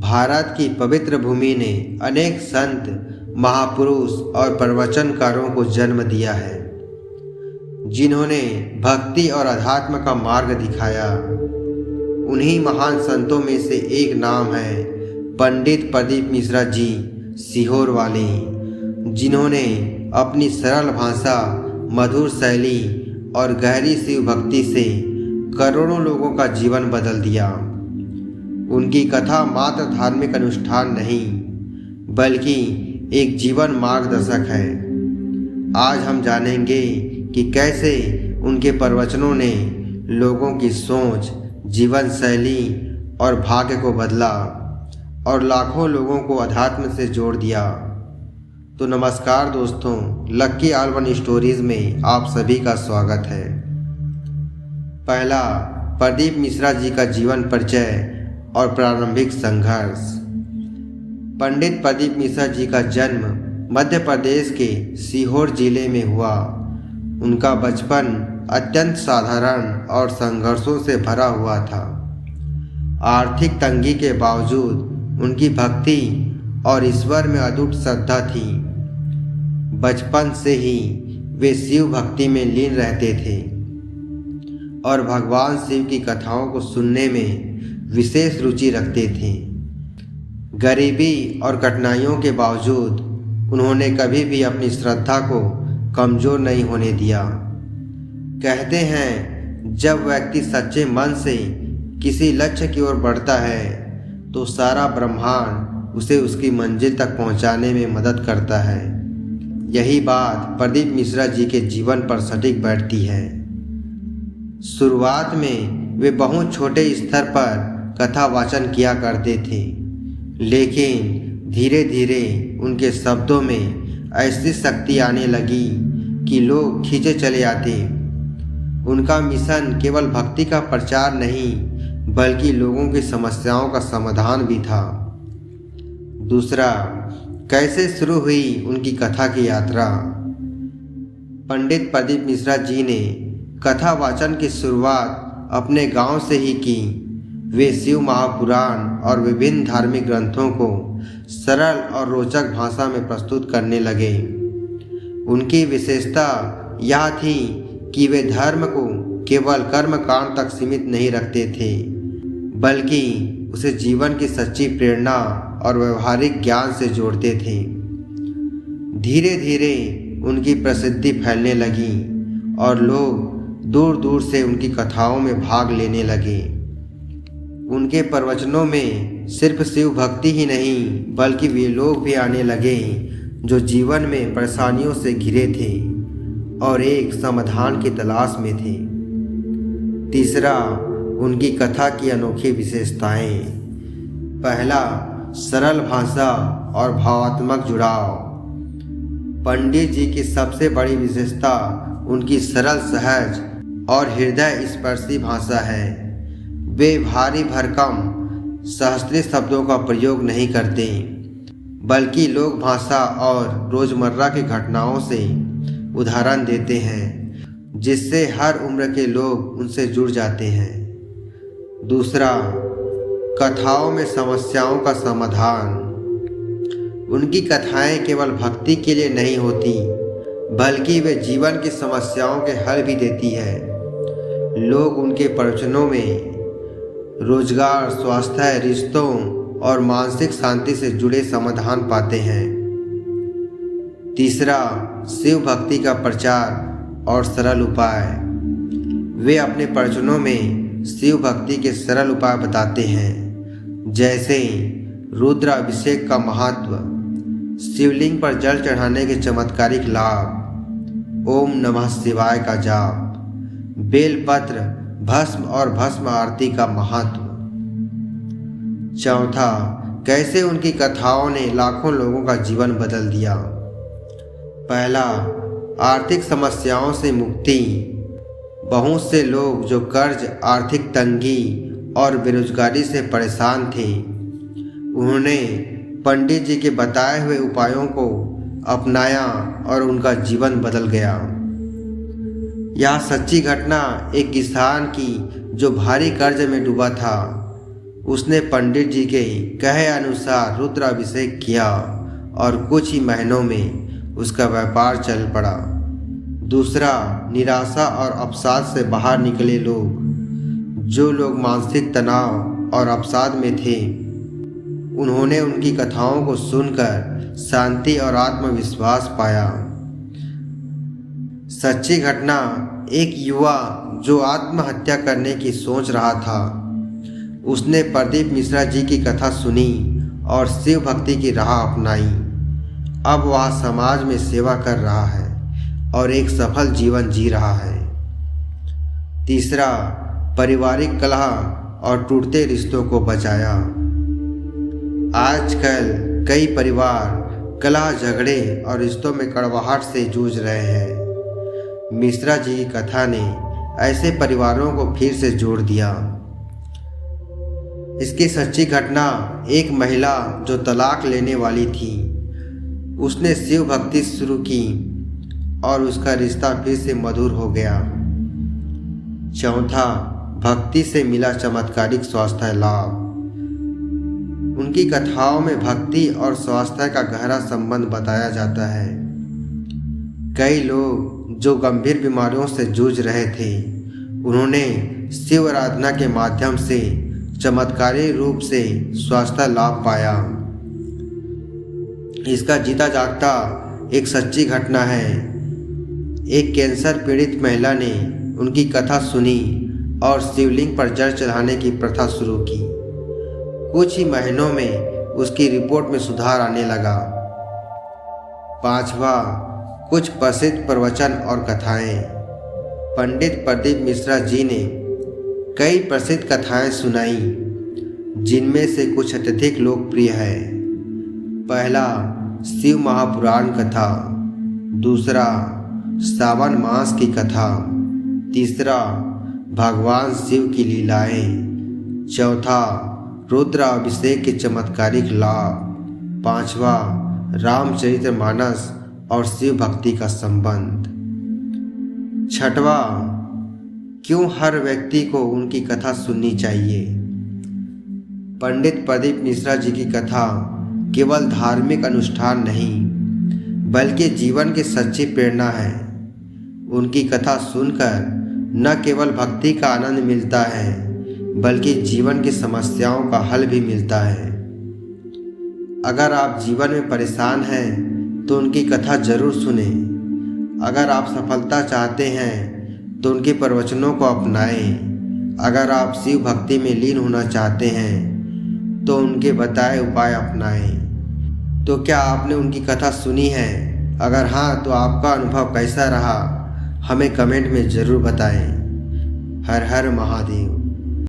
भारत की पवित्र भूमि ने अनेक संत, महापुरुष और प्रवचनकारों को जन्म दिया है, जिन्होंने भक्ति और अध्यात्म का मार्ग दिखाया। उन्हीं महान संतों में से एक नाम है पंडित प्रदीप मिश्रा जी सीहोर वाले, जिन्होंने अपनी सरल भाषा, मधुर शैली और गहरी शिव भक्ति से करोड़ों लोगों का जीवन बदल दिया। उनकी कथा मात्र धार्मिक अनुष्ठान नहीं, बल्कि एक जीवन मार्गदर्शक है। आज हम जानेंगे कि कैसे उनके प्रवचनों ने लोगों की सोच, जीवन शैली और भाग्य को बदला और लाखों लोगों को अध्यात्म से जोड़ दिया। तो नमस्कार दोस्तों, लक्की आलवन स्टोरीज में आप सभी का स्वागत है। पहला, प्रदीप मिश्रा जी का जीवन परिचय और प्रारंभिक संघर्ष। पंडित प्रदीप मिश्रा जी का जन्म मध्य प्रदेश के सीहोर जिले में हुआ। उनका बचपन अत्यंत साधारण और संघर्षों से भरा हुआ था। आर्थिक तंगी के बावजूद उनकी भक्ति और ईश्वर में अटूट श्रद्धा थी। बचपन से ही वे शिव भक्ति में लीन रहते थे और भगवान शिव की कथाओं को सुनने में विशेष रुचि रखते थे। गरीबी और कठिनाइयों के बावजूद उन्होंने कभी भी अपनी श्रद्धा को कमज़ोर नहीं होने दिया। कहते हैं, जब व्यक्ति सच्चे मन से किसी लक्ष्य की ओर बढ़ता है तो सारा ब्रह्मांड उसे उसकी मंजिल तक पहुंचाने में मदद करता है। यही बात प्रदीप मिश्रा जी के जीवन पर सटीक बैठती है। शुरुआत में वे बहुत छोटे स्तर पर कथा वाचन किया करते थे, लेकिन धीरे धीरे उनके शब्दों में ऐसी शक्ति आने लगी कि लोग खींचे चले आते। उनका मिशन केवल भक्ति का प्रचार नहीं, बल्कि लोगों की समस्याओं का समाधान भी था। दूसरा, कैसे शुरू हुई उनकी कथा की यात्रा। पंडित प्रदीप मिश्रा जी ने कथा वाचन की शुरुआत अपने गांव से ही की। वे शिव महापुराण और विभिन्न धार्मिक ग्रंथों को सरल और रोचक भाषा में प्रस्तुत करने लगे। उनकी विशेषता यह थी कि वे धर्म को केवल कर्म कांड तक सीमित नहीं रखते थे, बल्कि उसे जीवन की सच्ची प्रेरणा और व्यवहारिक ज्ञान से जोड़ते थे। धीरे धीरे उनकी प्रसिद्धि फैलने लगी और लोग दूर दूर से उनकी कथाओं में भाग लेने लगे। उनके प्रवचनों में सिर्फ शिव भक्ति ही नहीं, बल्कि वे लोग भी आने लगे जो जीवन में परेशानियों से घिरे थे और एक समाधान की तलाश में थे। तीसरा, उनकी कथा की अनोखी विशेषताएं। पहला, सरल भाषा और भावात्मक जुड़ाव। पंडित जी की सबसे बड़ी विशेषता उनकी सरल, सहज और हृदय स्पर्शी भाषा है। वे भारी भरकम शास्त्रीय शब्दों का प्रयोग नहीं करते, बल्कि लोक भाषा और रोजमर्रा की घटनाओं से उदाहरण देते हैं, जिससे हर उम्र के लोग उनसे जुड़ जाते हैं। दूसरा, कथाओं में समस्याओं का समाधान। उनकी कथाएं केवल भक्ति के लिए नहीं होती, बल्कि वे जीवन की समस्याओं के हल भी देती है। लोग उनके प्रवचनों में रोजगार, स्वास्थ्य, रिश्तों और मानसिक शांति से जुड़े समाधान पाते हैं। तीसरा, शिव भक्ति का प्रचार और सरल उपाय। वे अपने प्रवचनों में शिव भक्ति के सरल उपाय बताते हैं, जैसे रुद्र अभिषेक का महत्व, शिवलिंग पर जल चढ़ाने के चमत्कारिक लाभ, ओम नमः शिवाय का जाप, बेलपत्र, भस्म और भस्म आरती का महत्व। चौथा, कैसे उनकी कथाओं ने लाखों लोगों का जीवन बदल दिया। पहला, आर्थिक समस्याओं से मुक्ति। बहुत से लोग जो कर्ज, आर्थिक तंगी और बेरोजगारी से परेशान थे, उन्होंने पंडित जी के बताए हुए उपायों को अपनाया और उनका जीवन बदल गया। यह सच्ची घटना एक किसान की जो भारी कर्ज में डूबा था। उसने पंडित जी के कहे अनुसार रुद्राभिषेक किया और कुछ ही महीनों में उसका व्यापार चल पड़ा। दूसरा, निराशा और अवसाद से बाहर निकले लोग। जो लोग मानसिक तनाव और अवसाद में थे, उन्होंने उनकी कथाओं को सुनकर शांति और आत्मविश्वास पाया। सच्ची घटना, एक युवा जो आत्महत्या करने की सोच रहा था, उसने प्रदीप मिश्रा जी की कथा सुनी और शिव भक्ति की राह अपनाई। अब वह समाज में सेवा कर रहा है और एक सफल जीवन जी रहा है। तीसरा, पारिवारिक कलह और टूटते रिश्तों को बचाया। आजकल कई परिवार कलह, झगड़े और रिश्तों में कड़वाहट से जूझ रहे हैं। मिश्रा जी की कथा ने ऐसे परिवारों को फिर से जोड़ दिया। इसकी सच्ची घटना, एक महिला जो तलाक लेने वाली थी, उसने शिव भक्ति शुरू की और उसका रिश्ता फिर से मधुर हो गया। चौथा, भक्ति से मिला चमत्कारिक स्वास्थ्य लाभ। उनकी कथाओं में भक्ति और स्वास्थ्य का गहरा संबंध बताया जाता है। कई लोग जो गंभीर बीमारियों से जूझ रहे थे, उन्होंने शिव आराधना के माध्यम से चमत्कारी रूप से स्वास्थ्य लाभ पाया। इसका जीता जागता एक सच्ची घटना है। एक कैंसर पीड़ित महिला ने उनकी कथा सुनी और शिवलिंग पर जल चढ़ाने की प्रथा शुरू की। कुछ ही महीनों में उसकी रिपोर्ट में सुधार आने लगा। पांचवा, कुछ प्रसिद्ध प्रवचन और कथाएं। पंडित प्रदीप मिश्रा जी ने कई प्रसिद्ध कथाएं सुनाई, जिनमें से कुछ अत्यधिक लोकप्रिय है। पहला, शिव महापुराण कथा। दूसरा, सावन मास की कथा। तीसरा, भगवान शिव की लीलाएं। चौथा, रुद्राभिषेक के चमत्कारिक लाभ। पांचवा, रामचरितमानस और शिव भक्ति का संबंध। छठवा, क्यों हर व्यक्ति को उनकी कथा सुननी चाहिए। पंडित प्रदीप मिश्रा जी की कथा केवल धार्मिक अनुष्ठान नहीं, बल्कि जीवन की सच्ची प्रेरणा है। उनकी कथा सुनकर न केवल भक्ति का आनंद मिलता है, बल्कि जीवन की समस्याओं का हल भी मिलता है। अगर आप जीवन में परेशान हैं तो उनकी कथा जरूर सुने। अगर आप सफलता चाहते हैं तो उनके प्रवचनों को अपनाएं। अगर आप शिव भक्ति में लीन होना चाहते हैं तो उनके बताए उपाय अपनाएं। तो क्या आपने उनकी कथा सुनी है? अगर हाँ, तो आपका अनुभव कैसा रहा, हमें कमेंट में ज़रूर बताएं। हर हर महादेव।